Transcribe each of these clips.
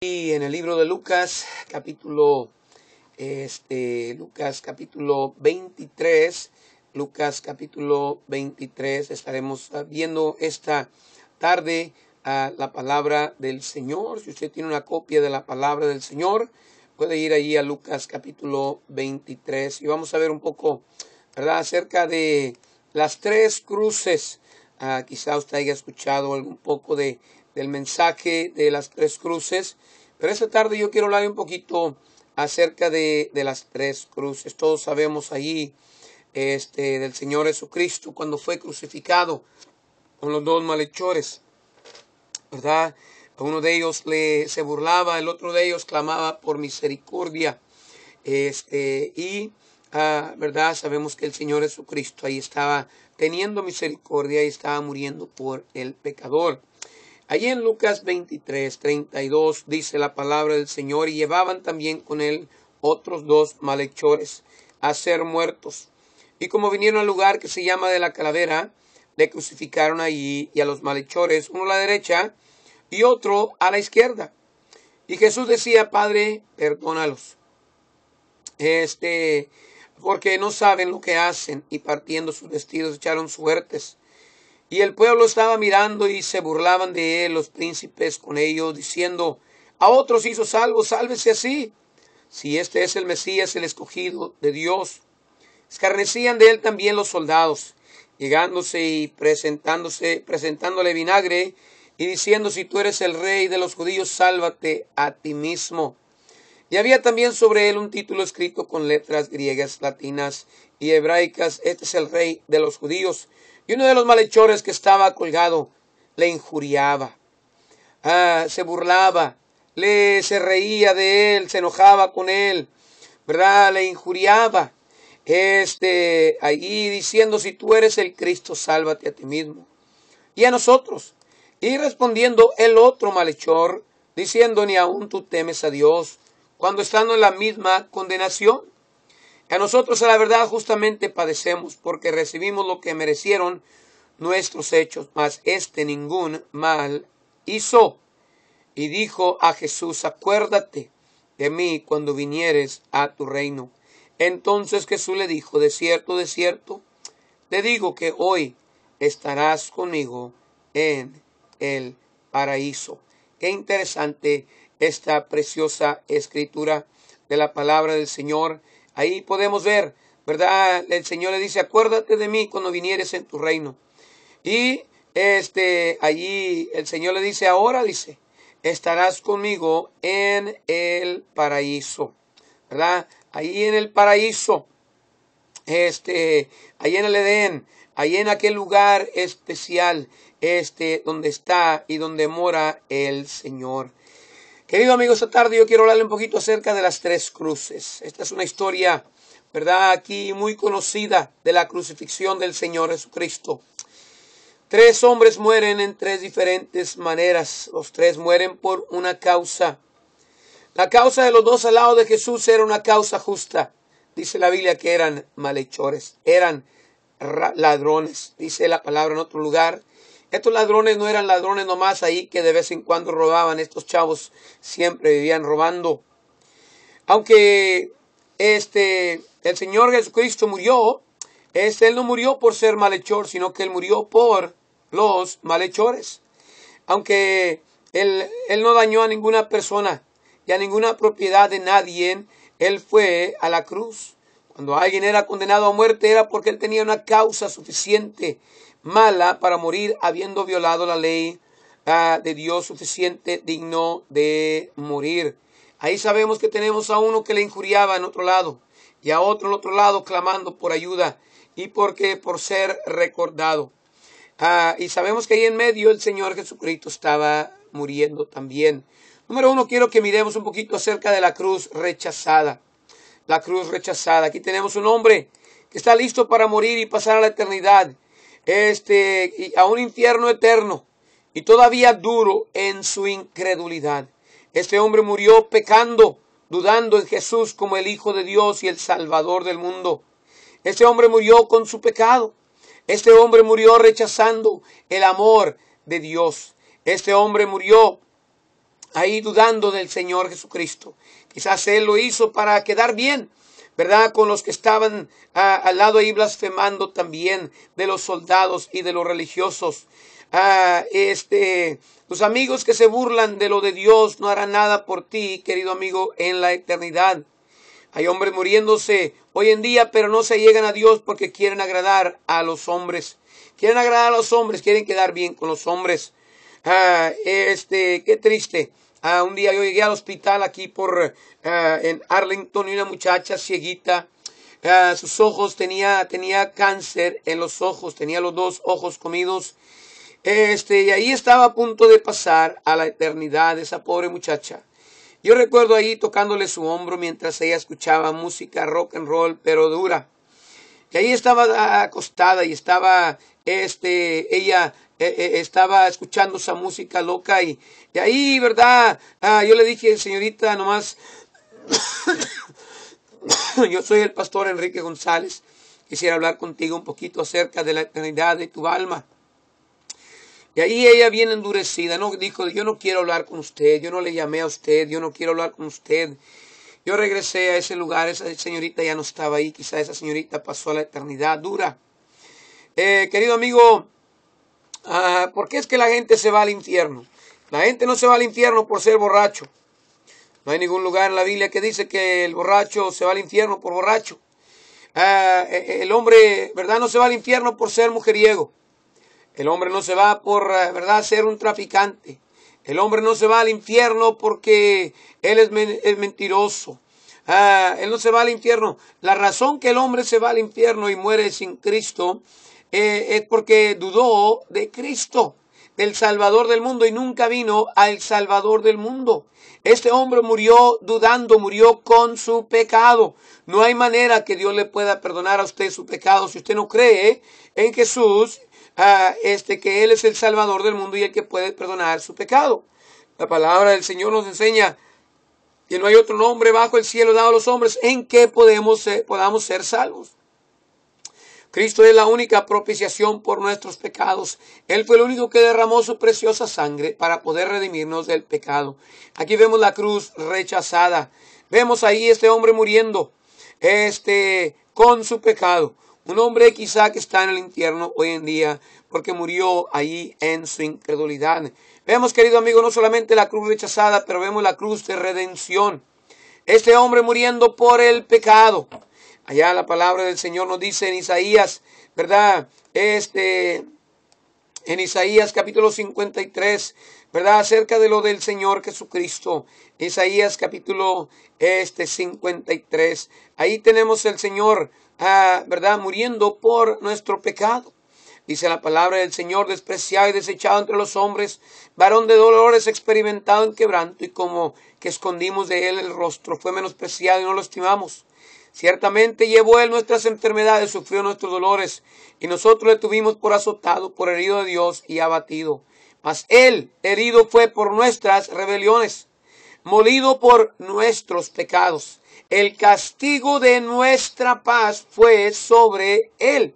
Y en el libro de Lucas, Lucas capítulo 23, estaremos viendo esta tarde la palabra del Señor. Si usted tiene una copia de la palabra del Señor, puede ir allí a Lucas capítulo 23 y vamos a ver un poco, ¿verdad?, acerca de las tres cruces. Quizá usted haya escuchado un poco del mensaje de las tres cruces, pero esta tarde yo quiero hablar un poquito acerca de las tres cruces. Todos sabemos allí del Señor Jesucristo cuando fue crucificado con los dos malhechores, ¿verdad? Uno de ellos se burlaba, el otro de ellos clamaba por misericordia. ¿Verdad? Sabemos que el Señor Jesucristo ahí estaba teniendo misericordia y estaba muriendo por el pecador. Allí en Lucas 23:32 dice la palabra del Señor: y llevaban también con él otros dos malhechores a ser muertos. Y como vinieron al lugar que se llama de la Calavera, le crucificaron allí, y a los malhechores, uno a la derecha y otro a la izquierda. Y Jesús decía: Padre, perdónalos, porque no saben lo que hacen. Y partiendo sus vestidos echaron suertes. Y el pueblo estaba mirando y se burlaban de él, los príncipes con ellos, diciendo: a otros hizo salvos, sálvese así, si este es el Mesías, el escogido de Dios. Escarnecían de él también los soldados, llegándose y presentándole vinagre y diciendo: si tú eres el rey de los judíos, sálvate a ti mismo. Y había también sobre él un título escrito con letras griegas, latinas y hebraicas: este es el rey de los judíos. Y uno de los malhechores que estaba colgado le injuriaba, se burlaba, se reía de él, se enojaba con él, ¿verdad? Le injuriaba, allí diciendo: si tú eres el Cristo, sálvate a ti mismo y a nosotros. Y respondiendo el otro malhechor, diciendo: ni aun tú temes a Dios, cuando estando en la misma condenación. A nosotros, a la verdad, justamente padecemos, porque recibimos lo que merecieron nuestros hechos, mas ningún mal hizo. Y dijo a Jesús: acuérdate de mí cuando vinieres a tu reino. Entonces Jesús le dijo: de cierto, te digo que hoy estarás conmigo en el paraíso. Qué interesante esta preciosa escritura de la palabra del Señor. Ahí podemos ver, ¿verdad? El Señor le dice: acuérdate de mí cuando vinieres en tu reino. Y allí el Señor le dice: ahora, dice, estarás conmigo en el paraíso, ¿verdad? Ahí en el paraíso, ahí en el Edén, ahí en aquel lugar especial, donde está y donde mora el Señor. Querido amigo, esta tarde yo quiero hablarle un poquito acerca de las tres cruces. Esta es una historia, ¿verdad?, aquí muy conocida de la crucifixión del Señor Jesucristo. Tres hombres mueren en tres diferentes maneras. Los tres mueren por una causa. La causa de los dos al lado de Jesús era una causa justa. Dice la Biblia que eran malhechores, eran ladrones. Dice la palabra en otro lugar: estos ladrones no eran ladrones nomás ahí que de vez en cuando robaban. Estos chavos siempre vivían robando. Aunque el Señor Jesucristo murió, Él no murió por ser malhechor, sino que Él murió por los malhechores. Aunque Él no dañó a ninguna persona y a ninguna propiedad de nadie, Él fue a la cruz. Cuando alguien era condenado a muerte, era porque él tenía una causa suficiente mala para morir, habiendo violado la ley de Dios, suficiente digno de morir. Ahí sabemos que tenemos a uno que le injuriaba en otro lado, y a otro en otro lado clamando por ayuda y por ser recordado. Y sabemos que ahí en medio el Señor Jesucristo estaba muriendo también. Número uno, quiero que miremos un poquito acerca de la cruz rechazada. La cruz rechazada. Aquí tenemos un hombre que está listo para morir y pasar a la eternidad, y a un infierno eterno, y todavía duro en su incredulidad. Este hombre murió pecando, dudando en Jesús como el Hijo de Dios y el Salvador del mundo. Este hombre murió con su pecado. Este hombre murió rechazando el amor de Dios. Este hombre murió ahí dudando del Señor Jesucristo. Quizás él lo hizo para quedar bien, ¿verdad? Con los que estaban al lado ahí blasfemando también de los soldados y de los religiosos. Los amigos que se burlan de lo de Dios no harán nada por ti, querido amigo, en la eternidad. Hay hombres muriéndose hoy en día, pero no se llegan a Dios porque quieren agradar a los hombres. Quieren agradar a los hombres, quieren quedar bien con los hombres. Qué triste. Un día yo llegué al hospital aquí en Arlington y una muchacha cieguita. Sus ojos tenía cáncer en los ojos, tenía los dos ojos comidos. Y ahí estaba a punto de pasar a la eternidad esa pobre muchacha. Yo recuerdo ahí tocándole su hombro mientras ella escuchaba música rock and roll, pero dura. Y ahí estaba acostada y estaba, ella estaba escuchando esa música loca y ahí, ¿verdad? Yo le dije, señorita, nomás, yo soy el pastor Enrique González. Quisiera hablar contigo un poquito acerca de la eternidad de tu alma. Y ahí ella bien endurecida, ¿no? Dijo, yo no quiero hablar con usted, yo no le llamé a usted, yo no quiero hablar con usted. Yo regresé a ese lugar, esa señorita ya no estaba ahí, quizá esa señorita pasó a la eternidad dura. Querido amigo, ¿por qué es que la gente se va al infierno? La gente no se va al infierno por ser borracho. No hay ningún lugar en la Biblia que dice que el borracho se va al infierno por borracho. El hombre, ¿verdad? No se va al infierno por ser mujeriego. El hombre no se va por, ¿verdad?, ser un traficante. El hombre no se va al infierno porque él es mentiroso. Él no se va al infierno. La razón que el hombre se va al infierno y muere sin Cristo es porque dudó de Cristo, del Salvador del mundo, y nunca vino al Salvador del mundo. Este hombre murió dudando, murió con su pecado. No hay manera que Dios le pueda perdonar a usted su pecado si usted no cree en Jesús, que Él es el Salvador del mundo y el que puede perdonar su pecado. La palabra del Señor nos enseña que no hay otro nombre bajo el cielo dado a los hombres en que podamos ser salvos. Cristo es la única propiciación por nuestros pecados. Él fue el único que derramó su preciosa sangre para poder redimirnos del pecado. Aquí vemos la cruz rechazada. Vemos ahí este hombre muriendo, con su pecado. Un hombre quizá que está en el infierno hoy en día porque murió allí en su incredulidad. Vemos, querido amigo, no solamente la cruz rechazada, pero vemos la cruz de redención. Este hombre muriendo por el pecado. Allá la palabra del Señor nos dice en Isaías, ¿verdad? En Isaías capítulo 53, ¿verdad? Acerca de lo del Señor Jesucristo. Isaías capítulo 53. Ahí tenemos el Señor, ¿verdad?, muriendo por nuestro pecado. Dice la palabra del Señor, despreciado y desechado entre los hombres, varón de dolores, experimentado en quebranto, y como que escondimos de él el rostro, fue menospreciado y no lo estimamos. Ciertamente llevó él nuestras enfermedades, sufrió nuestros dolores, y nosotros le tuvimos por azotado, por herido de Dios y abatido. Mas él herido fue por nuestras rebeliones, molido por nuestros pecados. El castigo de nuestra paz fue sobre él,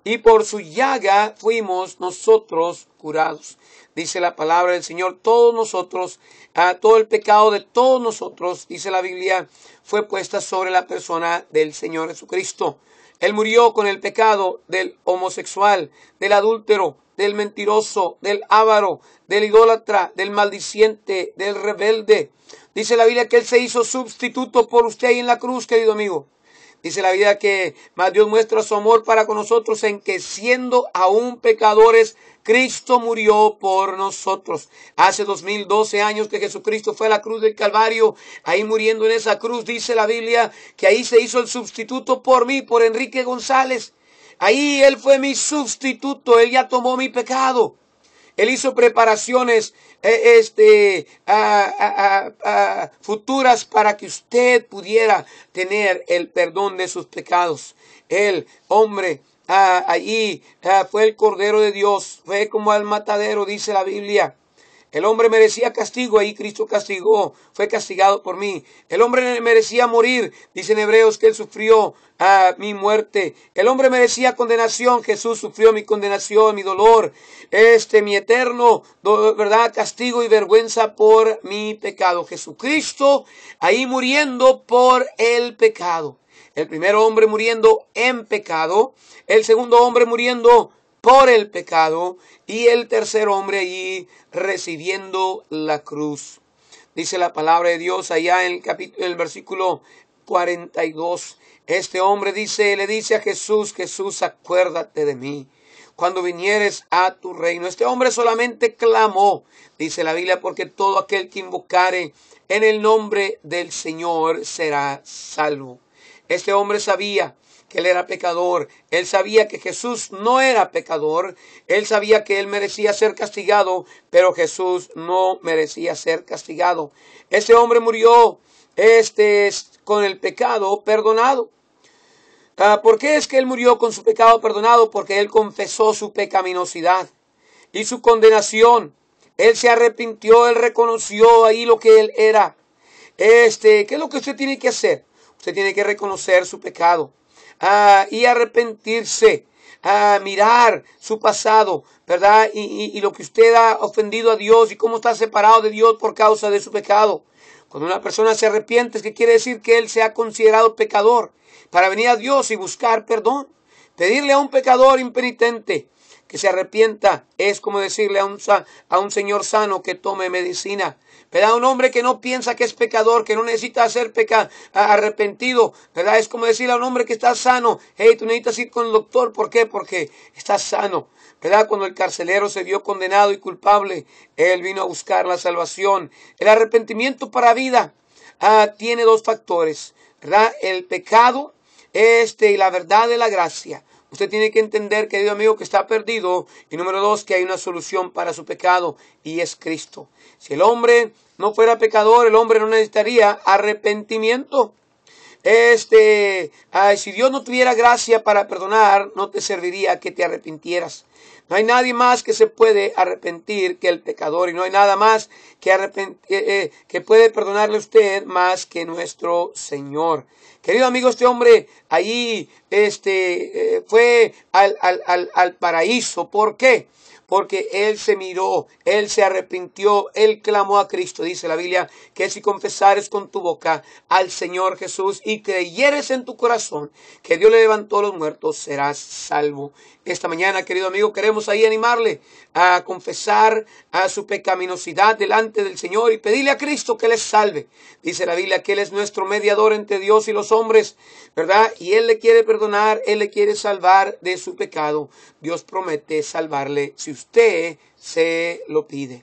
y por su llaga fuimos nosotros curados. Dice la palabra del Señor, todos nosotros, todo el pecado de todos nosotros, dice la Biblia, fue puesta sobre la persona del Señor Jesucristo. Él murió con el pecado del homosexual, del adúltero, del mentiroso, del avaro, del idólatra, del maldiciente, del rebelde. Dice la Biblia que Él se hizo sustituto por usted ahí en la cruz, querido amigo. Dice la Biblia que más Dios muestra su amor para con nosotros en que siendo aún pecadores, Cristo murió por nosotros. Hace 2012 años que Jesucristo fue a la cruz del Calvario. Ahí muriendo en esa cruz, dice la Biblia, que ahí se hizo el sustituto por mí, por Enrique González. Ahí Él fue mi sustituto. Él ya tomó mi pecado. Él hizo preparaciones futuras para que usted pudiera tener el perdón de sus pecados. El hombre allí fue el Cordero de Dios, fue como al matadero, dice la Biblia. El hombre merecía castigo, ahí Cristo castigó, fue castigado por mí. El hombre merecía morir, dice en Hebreos que él sufrió mi muerte. El hombre merecía condenación, Jesús sufrió mi condenación, mi dolor, mi eterno, verdad, castigo y vergüenza por mi pecado. Jesucristo ahí muriendo por el pecado. El primer hombre muriendo en pecado, el segundo hombre muriendo por el pecado y el tercer hombre allí recibiendo la cruz. Dice la palabra de Dios allá en el versículo 42. Este hombre le dice a Jesús, Jesús, acuérdate de mí cuando vinieres a tu reino. Este hombre solamente clamó, dice la Biblia, porque todo aquel que invocare en el nombre del Señor será salvo. Este hombre sabía que él era pecador. Él sabía que Jesús no era pecador. Él sabía que él merecía ser castigado, pero Jesús no merecía ser castigado. Este hombre murió con el pecado perdonado. ¿Por qué es que él murió con su pecado perdonado? Porque él confesó su pecaminosidad y su condenación. Él se arrepintió, él reconoció ahí lo que él era. ¿Qué es lo que usted tiene que hacer? Usted tiene que reconocer su pecado y arrepentirse, mirar su pasado, ¿verdad? Y lo que usted ha ofendido a Dios y cómo está separado de Dios por causa de su pecado. Cuando una persona se arrepiente, es que quiere decir que él se ha considerado pecador para venir a Dios y buscar perdón. Pedirle a un pecador impenitente que se arrepienta es como decirle a un señor sano que tome medicina. ¿Verdad? Un hombre que no piensa que es pecador, que no necesita ser arrepentido, ¿verdad? Es como decirle a un hombre que está sano, hey, tú necesitas ir con el doctor. ¿Por qué? Porque estás sano, ¿verdad? Cuando el carcelero se vio condenado y culpable, él vino a buscar la salvación. El arrepentimiento para vida tiene dos factores, ¿verdad? El pecado y la verdad de la gracia. Usted tiene que entender, querido amigo, que está perdido. Y número dos, que hay una solución para su pecado y es Cristo. Si el hombre no fuera pecador, el hombre no necesitaría arrepentimiento. Si Dios no tuviera gracia para perdonar, no te serviría que te arrepintieras. No hay nadie más que se puede arrepentir que el pecador, y no hay nada más que puede perdonarle a usted más que nuestro Señor. Querido amigo, este hombre allí fue al paraíso. ¿Por qué? Porque él se miró, él se arrepintió, él clamó a Cristo. Dice la Biblia que si confesares con tu boca al Señor Jesús y creyeres en tu corazón que Dios le levantó a los muertos, serás salvo. Esta mañana, querido amigo, queremos ahí animarle a confesar a su pecaminosidad delante del Señor y pedirle a Cristo que les salve. Dice la Biblia que Él es nuestro mediador entre Dios y los hombres, ¿verdad? Y Él le quiere perdonar, Él le quiere salvar de su pecado. Dios promete salvarle si usted se lo pide.